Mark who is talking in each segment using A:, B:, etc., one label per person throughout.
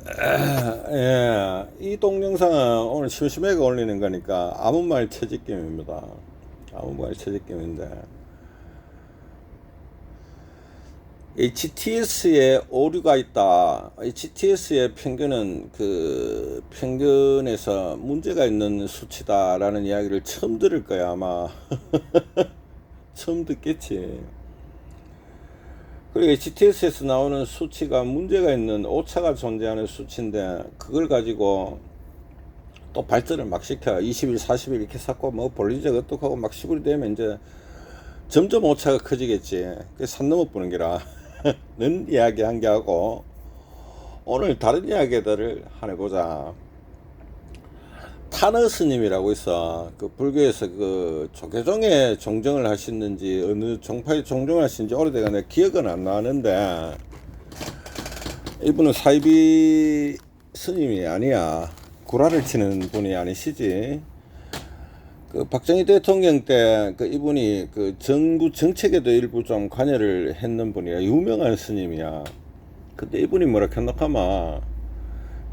A: 예, 이 동영상은 오늘 심심하게 올리는 거니까 아무 말 채집게임입니다. 아무 말 채집게임인데 HTS에 오류가 있다. HTS의 평균은 그 평균에서 문제가 있는 수치다라는 이야기를 처음 들을 거야 아마. 처음 듣겠지. 그리고 HTS에서 나오는 수치가 문제가 있는 오차가 존재하는 수치인데 그걸 가지고 또 발전을 막 시켜 20일 40일 이렇게 쌓고 뭐 볼리적 어떡하고 막 시골이 되면 이제 점점 오차가 커지겠지. 그 산 넘어 보는 게라 는 이야기 한 게 하고 오늘 다른 이야기들을 하나 보자. 타너 스님이라고 있어. 그 불교에서 그 조계종에 종정을 하시는지 어느 종파에 종정을 하시는지 오래돼가 내 기억은 안 나는데 이분은 사이비 스님이 아니야. 구라를 치는 분이 아니시지. 그 박정희 대통령 때 그 이분이 그 정부 정책에도 일부 좀 관여를 했는 분이야. 유명한 스님이야. 근데 이분이 뭐라 했노카마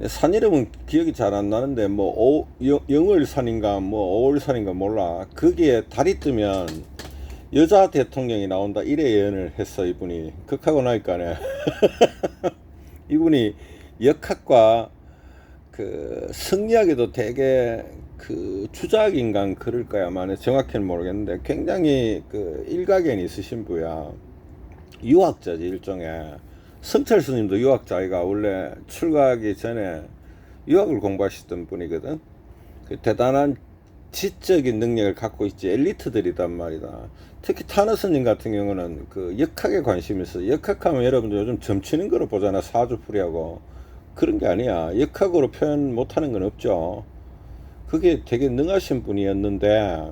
A: 산 이름은 기억이 잘 안 나는데 뭐 영월산인가 뭐 오월산인가 몰라. 거기에 달이 뜨면 여자 대통령이 나온다 이래 예언을 했어 이분이. 극하고 나니까네. 이분이 역학과 그 성리학에도 되게 그 주작인간 그럴 거야. 만에 정확히는 모르겠는데 굉장히 그 일가견이 있으신 분이야. 유학자지 일종의. 성철 스님도 유학자이가 원래 출가하기 전에 유학을 공부하셨던 분이거든. 그 대단한 지적인 능력을 갖고 있지 엘리트들이단 말이다. 특히 타너 스님 같은 경우는 그 역학에 관심이 있어. 역학하면 여러분들 요즘 점치는 거로 보잖아. 사주풀이하고. 그런 게 아니야. 역학으로 표현 못하는 건 없죠. 그게 되게 능하신 분이었는데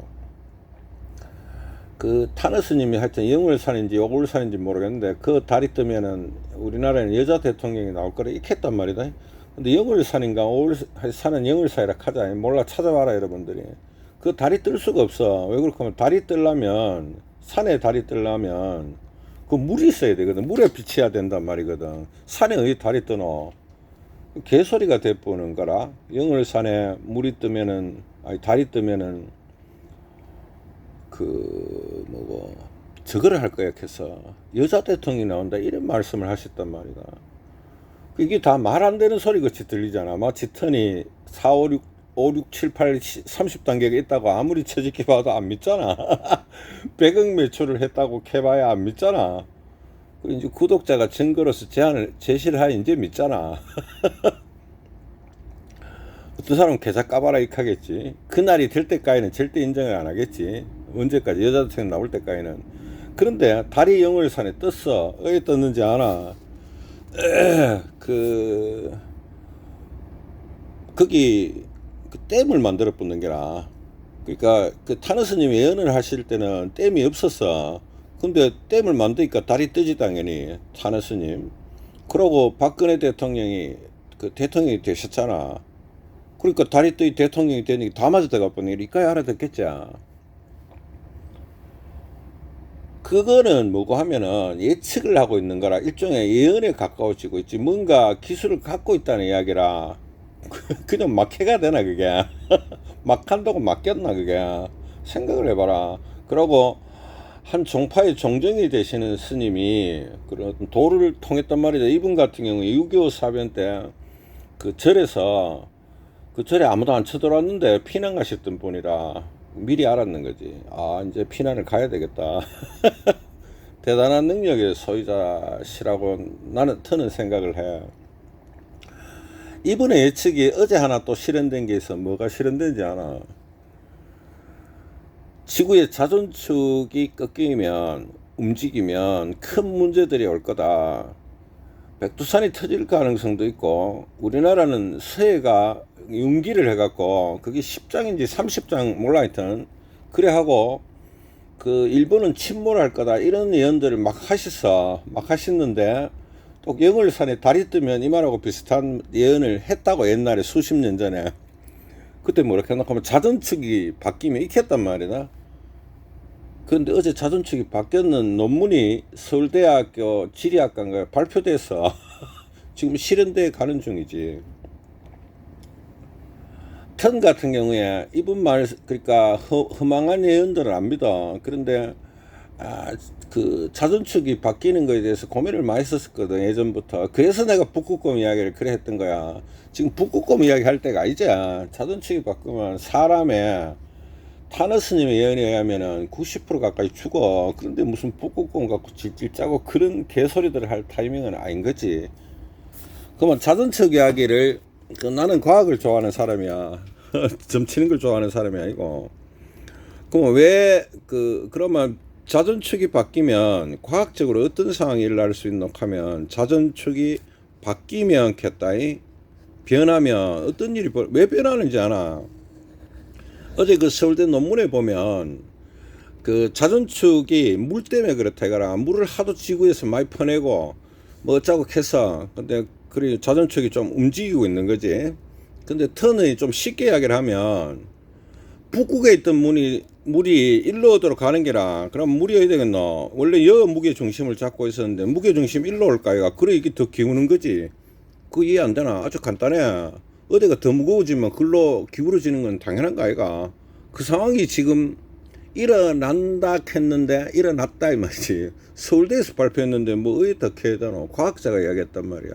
A: 그 타너 스님이 하여튼 영월산인지 오골산인지 모르겠는데 그 달이 뜨면은 우리나라에는 여자 대통령이 나올 거라 이렇게 했단 말이다. 근데 영월산인가 오골산은 영월산이라 하자. 몰라 찾아봐라 여러분들이. 그 달이 뜰 수가 없어. 왜 그럴까 하면 달이 뜨려면 산에 달이 뜨려면 그 물이 있어야 되거든. 물에 비쳐야 된단 말이거든. 산에 어디 달이 뜨노. 개소리가 돼보는 거라. 영월산에 물이 뜨면은 아니 달이 뜨면은 그 뭐고 저거를 할 거야 해서 여자 대통령이 나온다 이런 말씀을 하셨단 말이다. 이게 다 말 안 되는 소리 같이 들리잖아. 마치 턴이 4, 5, 6, 5, 6, 7, 8, 30단계가 있다고 아무리 처지게 봐도 안 믿잖아. 100억 매출을 했다고 캐봐야 안 믿잖아. 그리고 이제 구독자가 증거로서 제안을 제시를 하야 이제 믿잖아. 어떤 사람은 계좌 까봐라 익하겠지. 그날이 될 때까지는 절대 인정을 안 하겠지. 언제까지 여자 대통령 나올 때까지는. 그런데 달이 영월산에 떴어. 어디 떴는지 아나? 그 거기 그 댐을 만들어 붙는 게라. 그러니까 그 타너 스님이 예언을 하실 때는 댐이 없었어. 근데 댐을 만드니까 달이 뜨지 당연히 타너 스님. 그러고 박근혜 대통령이 그 대통령이 되셨잖아. 그러니까 달이 뜨이 대통령이 되니까 다 맞아 들어가 보니 이까지 알아듣겠지. 그거는 뭐고 하면은 예측을 하고 있는 거라 일종의 예언에 가까워지고 있지. 뭔가 기술을 갖고 있다는 이야기라. 그냥 막 해가 되나 그게. 막 한다고 맡겼나 그게. 생각을 해봐라. 그러고 한 종파의 종정이 되시는 스님이 그런 도를 통했단 말이죠. 이분 같은 경우에 6.25 사변 때 그 절에서 그 절에 아무도 안 쳐들어왔는데 피난 가셨던 분이라 미리 알았는 거지. 아 이제 피난을 가야 되겠다. 대단한 능력의 소유자시라고 나는 트는 생각을 해. 이분의 예측이 어제 하나 또 실현된 게 있어. 뭐가 실현된지 아나? 지구의 자전축이 꺾이면 움직이면 큰 문제들이 올 거다. 백두산이 터질 가능성도 있고 우리나라는 서해가 융기를 해갖고 그게 10장인지 30장 몰라 하여튼 그래 하고 그 일본은 침몰할 거다 이런 예언들을 막 하셨어. 막 하셨는데 또 영월산에 달이 뜨면 이말하고 비슷한 예언을 했다고 옛날에 수십 년 전에. 그때 뭐라 해놓고 하면 자전축이 바뀌면 이렇게 했단 말이다. 그런데 어제 자전축이 바뀌었는 논문이 서울대학교 지리학과인가 발표돼서 지금 실현돼 가는 중이지. 턴 같은 경우에 이분 말 그러니까 허망한 예언들을 안 믿어. 그런데 그 자전축이 바뀌는 거에 대해서 고민을 많이 했었거든, 예전부터. 그래서 내가 북극곰 이야기를 그래 했던 거야. 지금 북극곰 이야기 할 때가 이제 자전축이 바꾸면 사람의 타너스님의 예언에 의하면은 90% 가까이 죽어. 그런데 무슨 북극곰 갖고 질질 짜고 그런 개소리들을 할 타이밍은 아닌 거지. 그러면 자전축 이야기를 나는 과학을 좋아하는 사람이야. 점치는 걸 좋아하는 사람이 아니고. 그럼 왜 그러면 자전축이 바뀌면 과학적으로 어떤 상황이 일어날 수 있노 하면, 자전축이 바뀌면 겠다이 변하면 어떤 일이 왜 변하는지 아나? 어제 그 서울대 논문에 보면 그 자전축이 물 때문에 그렇다 이거라. 물을 하도 지구에서 많이 퍼내고 뭐 어쩌고 해서, 근데 그리 자전축이 좀 움직이고 있는 거지. 근데 턴이 좀 쉽게 이야기를 하면 북극에 있던 물이 일로 오도록 가는 게라. 그럼 물이 어디 되겠노? 원래 여 무게 중심을 잡고 있었는데 무게 중심 일로 올까 이가. 그래 이게 더 기우는 거지. 그거 이해 안 되나? 아주 간단해. 어디가 더 무거워지면 글로 기울어지는 건 당연한 거 아이가. 그 상황이 지금 일어난다 했는데 일어났다 이 말이지. 서울대에서 발표했는데 뭐 어떻게 해야 되노? 과학자가 이야기했단 말이야.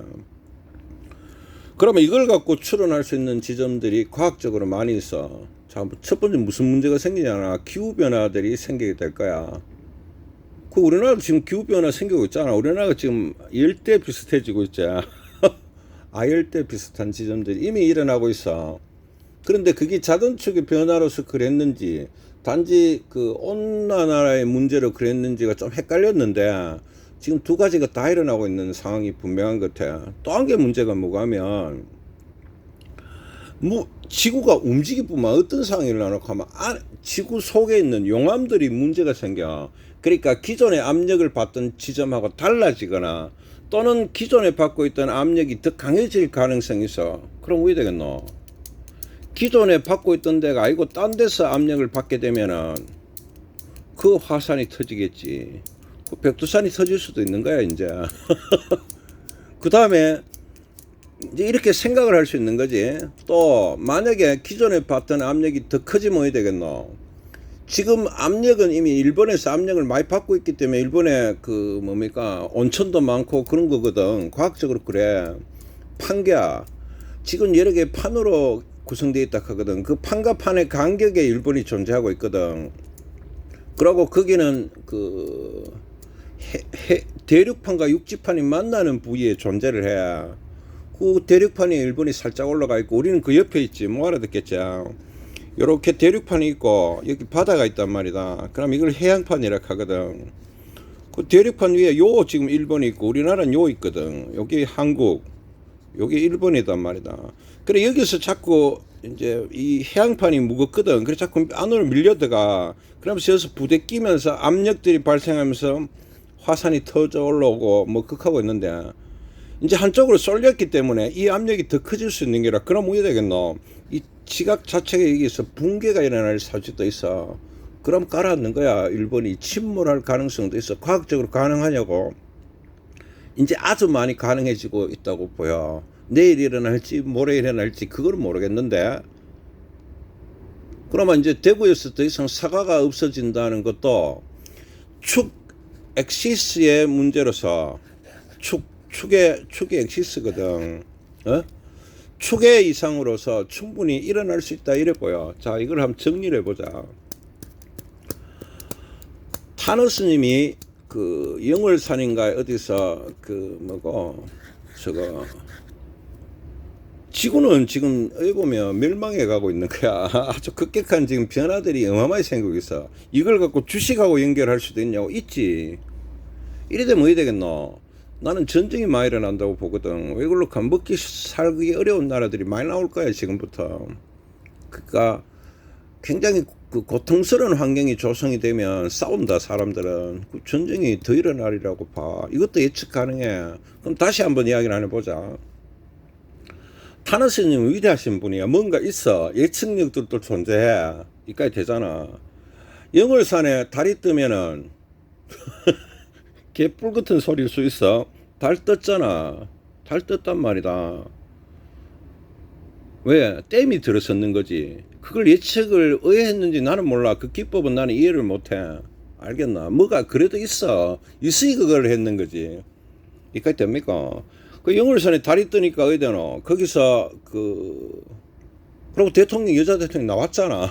A: 그러면 이걸 갖고 추론할 수 있는 지점들이 과학적으로 많이 있어. 자, 첫 번째 무슨 문제가 생기냐나, 기후변화들이 생기게 될 거야. 그 우리나라도 지금 기후변화 생기고 있잖아. 우리나라가 지금 열대 비슷해지고 있지. 아열대 비슷한 지점들이 이미 일어나고 있어. 그런데 그게 자전축의 변화로서 그랬는지, 단지 그 온난화의 문제로 그랬는지가 좀 헷갈렸는데, 지금 두 가지가 다 일어나고 있는 상황이 분명한 것 같아. 또 한 개 문제가 뭐가 하면, 지구가 움직이뿐만 어떤 상황이 일어나고 하면 지구 속에 있는 용암들이 문제가 생겨. 그러니까 기존의 압력을 받던 지점하고 달라지거나, 또는 기존에 받고 있던 압력이 더 강해질 가능성이 있어. 그럼 왜 되겠노? 기존에 받고 있던 데가 아니고 딴 데서 압력을 받게 되면은 그 화산이 터지겠지. 그 백두산이 터질 수도 있는 거야 이제. 그 다음에 이제 이렇게 생각을 할 수 있는 거지. 또 만약에 기존에 받던 압력이 더 커지면 어떻게 되겠노? 지금 압력은 이미 일본에서 압력을 많이 받고 있기 때문에, 일본에 그 뭡니까 온천도 많고 그런 거거든. 과학적으로 그래. 판가 지금 여러 개 판으로 구성되어 있다 하거든. 그 판과 판의 간격에 일본이 존재하고 있거든. 그러고 거기는 그 대륙판과 육지판이 만나는 부위에 존재를 해. 그 대륙판에 일본이 살짝 올라가 있고 우리는 그 옆에 있지. 뭐 알아듣겠죠. 요렇게 대륙판이 있고 여기 바다가 있단 말이다. 그럼 이걸 해양판이라 하거든. 그 대륙판 위에 요 지금 일본이 있고 우리나라는 요 있거든. 여기 한국, 여기 일본이단 말이다. 그래 여기서 자꾸 이제 이 해양판이 무겁거든. 그래 자꾸 안으로 밀려들어가. 그러면서 여기서 부대 끼면서 압력들이 발생하면서 화산이 터져 올라오고 뭐 극하고 있는데, 이제 한쪽으로 쏠렸기 때문에 이 압력이 더 커질 수 있는 게라. 그럼 어떻게 되겠노? 이 지각 자체가 여기서 붕괴가 일어날 사실도 있어. 그럼 가라앉는 거야. 일본이 침몰할 가능성도 있어. 과학적으로 가능하냐고. 이제 아주 많이 가능해지고 있다고 보여. 내일 일어날지 모레 일어날지 그걸 모르겠는데, 그러면 이제 대구에서 더 이상 사과가 없어진다는 것도 축 엑시스의 문제로서, 축의 엑시스거든. 축의 이상으로서 충분히 일어날 수 있다 이래 보여. 자, 이걸 한번 정리를 해보자. 타너스님이 그 영월산인가 어디서 그 뭐고 저거 지구는 지금 여기 보면 멸망해 가고 있는 거야. 아주 급격한 지금 변화들이 어마어마하게 생기고 있어. 이걸 갖고 주식하고 연결할 수도 있냐고. 있지. 이래 되면 어떻게 되겠노? 나는 전쟁이 많이 일어난다고 보거든. 이걸로 먹기 살기 어려운 나라들이 많이 나올 거야 지금부터. 그러니까 굉장히 그 고통스러운 환경이 조성이 되면 싸운다 사람들은. 그 전쟁이 더 일어나리라고 봐. 이것도 예측 가능해. 그럼 다시 한번 이야기를 안 해보자. 타너스님은 위대하신 분이야. 뭔가 있어. 예측력들도 존재해. 이까지 되잖아. 영월산에 달이 뜨면은 개뿔 같은 소리일 수 있어. 달 떴잖아. 발 떴단 말이다. 왜? 댐이 들어섰는 거지. 그걸 예측을 왜 했는지 나는 몰라. 그 기법은 나는 이해를 못해. 알겠나? 뭐가 그래도 있으니 그걸 했는 거지. 이까지 됩니까? 그 영월선에 다리 뜨니까 어디 되노? 거기서 그리고 대통령, 여자 대통령 나왔잖아.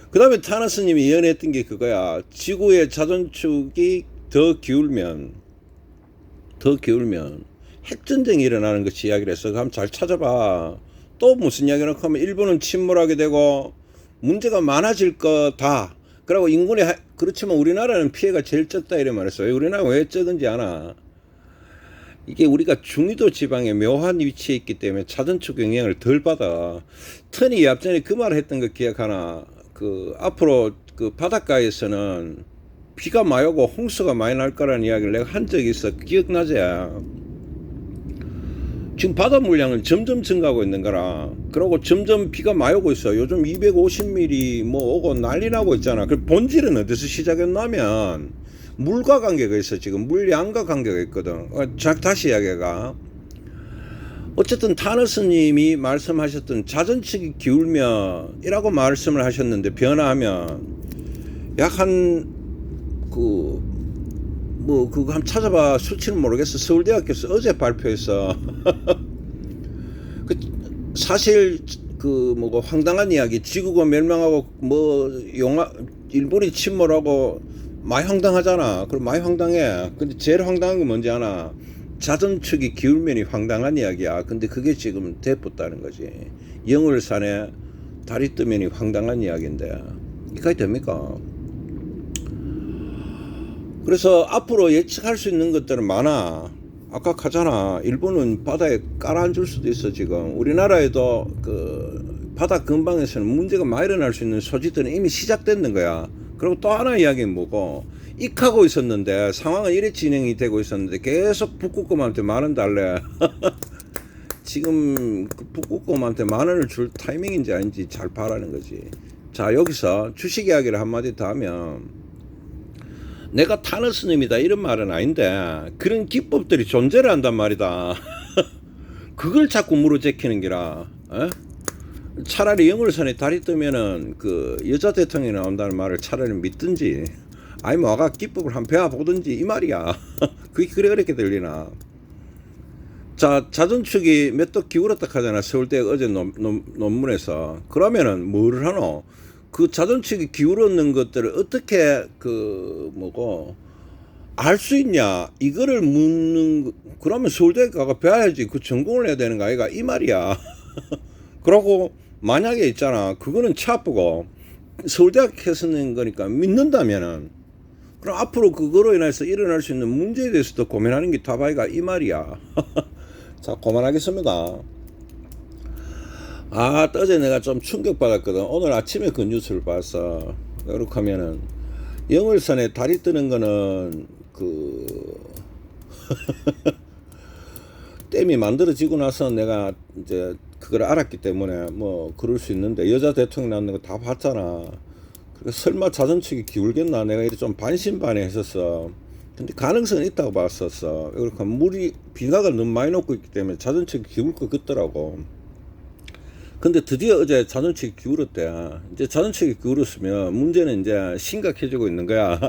A: 그 다음에 타나스님이 예언했던 게 그거야. 지구의 자전축이 더 기울면 핵전쟁이 일어나는 것이 이야기를 했어. 한번 잘 찾아봐. 또 무슨 이야기를 하면 일본은 침몰하게 되고 문제가 많아질 거다. 그리고 그렇지만 우리나라는 피해가 제일 적다 이래 말했어요. 우리나라가 왜 적은지 아나? 이게 우리가 중위도 지방에 묘한 위치에 있기 때문에 자전축 영향을 덜 받아. 터니 앞전에 그 말을 했던 거 기억하나? 앞으로 바닷가에서는 비가 많이 오고 홍수가 많이 날 거라는 이야기를 내가 한 적이 있어. 기억나지? 지금 바다 물량은 점점 증가하고 있는 거라. 그러고 점점 비가 많이 오고 있어. 요즘 250mm 오고 난리 나고 있잖아. 그 본질은 어디서 시작했냐면 물과 관계가 있어. 지금 물량과 관계가 있거든. 다시 이야기가. 어쨌든 타너스님이 말씀하셨던 자전축이 기울면 이라고 말씀을 하셨는데 변화하면 약 그거 한번 찾아봐. 수치는 모르겠어. 서울대학교에서 어제 발표했어. 사실 황당한 이야기. 지구가 멸망하고 일본이 침몰하고 많이 황당하잖아. 그럼 많이 황당해. 근데 제일 황당한 건 뭔지 아나? 자전축이 기울면이 황당한 이야기야. 근데 그게 지금 돼붙다는 거지. 영월산에 다리 뜨면이 황당한 이야기인데 이까지 됩니까? 그래서 앞으로 예측할 수 있는 것들은 많아. 아까 하잖아. 일본은 바다에 깔아앉을 수도 있어. 지금 우리나라에도 바다 근방에서는 문제가 많이 일어날 수 있는 소지들은 이미 시작됐는 거야. 그리고 또 하나 이야기는 뭐고, 익하고 있었는데 상황은 이래 진행이 되고 있었는데 계속 북극곰한테 만 원 달래. 지금 북극곰한테 만 원을 줄 타이밍인지 아닌지 잘 봐라는 거지. 자, 여기서 주식 이야기를 한마디 더 하면, 내가 타너스님이다 이런 말은 아닌데 그런 기법들이 존재를 한단 말이다. 그걸 자꾸 물어제키는 기라. 차라리 영월선에 다리 뜨면은 여자 대통령이 나온다는 말을 차라리 믿든지 아니면 와가 기법을 한번 배워보든지 이 말이야. 그게 그렇게 들리나? 자, 자전축이 몇 도 기울었다 하잖아. 서울대 어제 논문에서. 그러면은 뭐를 하노? 그 자전축이 기울었는 것들을 어떻게 알 수 있냐? 이거를 묻는. 그러면 서울대 가가 배워야지. 그 전공을 해야 되는 거 아이가 이 말이야. 그러고 만약에 있잖아. 그거는 차프고 서울대학에서 낸 거니까 믿는다면은, 그럼 앞으로 그거로 인해서 일어날 수 있는 문제에 대해서도 고민하는 게 답아이가 이 말이야. 자, 그만하겠습니다. 어제 내가 좀 충격받았거든. 오늘 아침에 그 뉴스를 봤어. 이렇게 하면은 영월선에 다리 뜨는 거는 댐이 만들어지고 나서 내가 이제 그걸 알았기 때문에 그럴 수 있는데, 여자 대통령 나오는 거 다 봤잖아. 그러니까 설마 자전축이 기울겠나 내가 이렇게 좀 반신반의했었어. 근데 가능성은 있다고 봤었어. 그러니까 비가가 너무 많이 녹고 있기 때문에 자전축이 기울 것 같더라고. 근데 드디어 어제 자전축이 기울었대. 이제 자전축이 기울었으면 문제는 이제 심각해지고 있는 거야.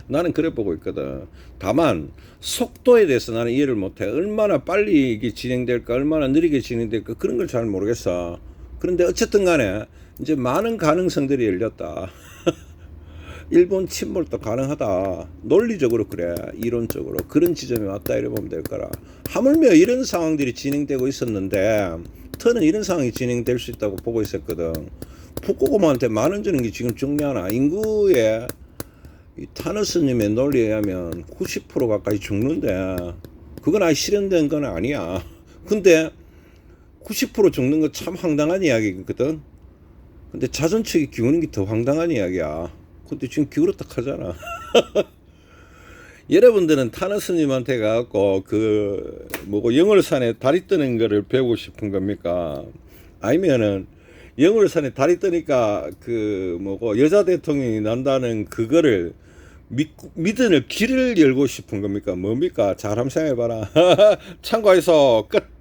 A: 나는 그래 보고 있거든. 다만 속도에 대해서 나는 이해를 못해. 얼마나 빨리 이게 진행될까, 얼마나 느리게 진행될까, 그런 걸 잘 모르겠어. 그런데 어쨌든 간에 이제 많은 가능성들이 열렸다. 일본 침몰도 가능하다. 논리적으로 그래. 이론적으로 그런 지점에 왔다 이래 보면 될 거라. 하물며 이런 상황들이 진행되고 있었는데 터는 이런 상황이 진행될 수 있다고 보고 있었거든. 북극곰한테 만 원 주는 게 지금 중요하나? 인구의 이 타너스님의 논리에 의하면 90% 가까이 죽는데, 그건 아예 실현된 건 아니야. 근데 90% 죽는 건 참 황당한 이야기거든. 근데 자전축이 기우는 게 더 황당한 이야기야. 근데 지금 기울었다 하잖아. 여러분들은 타너스님한테 가갖고 영월산에 다리 뜨는 거를 배우고 싶은 겁니까? 아니면은 영월산에 다리 뜨니까 여자 대통령이 난다는 그거를 믿음의 길을 열고 싶은 겁니까? 뭡니까? 잘 한번 생각해봐라. 참고해서 끝.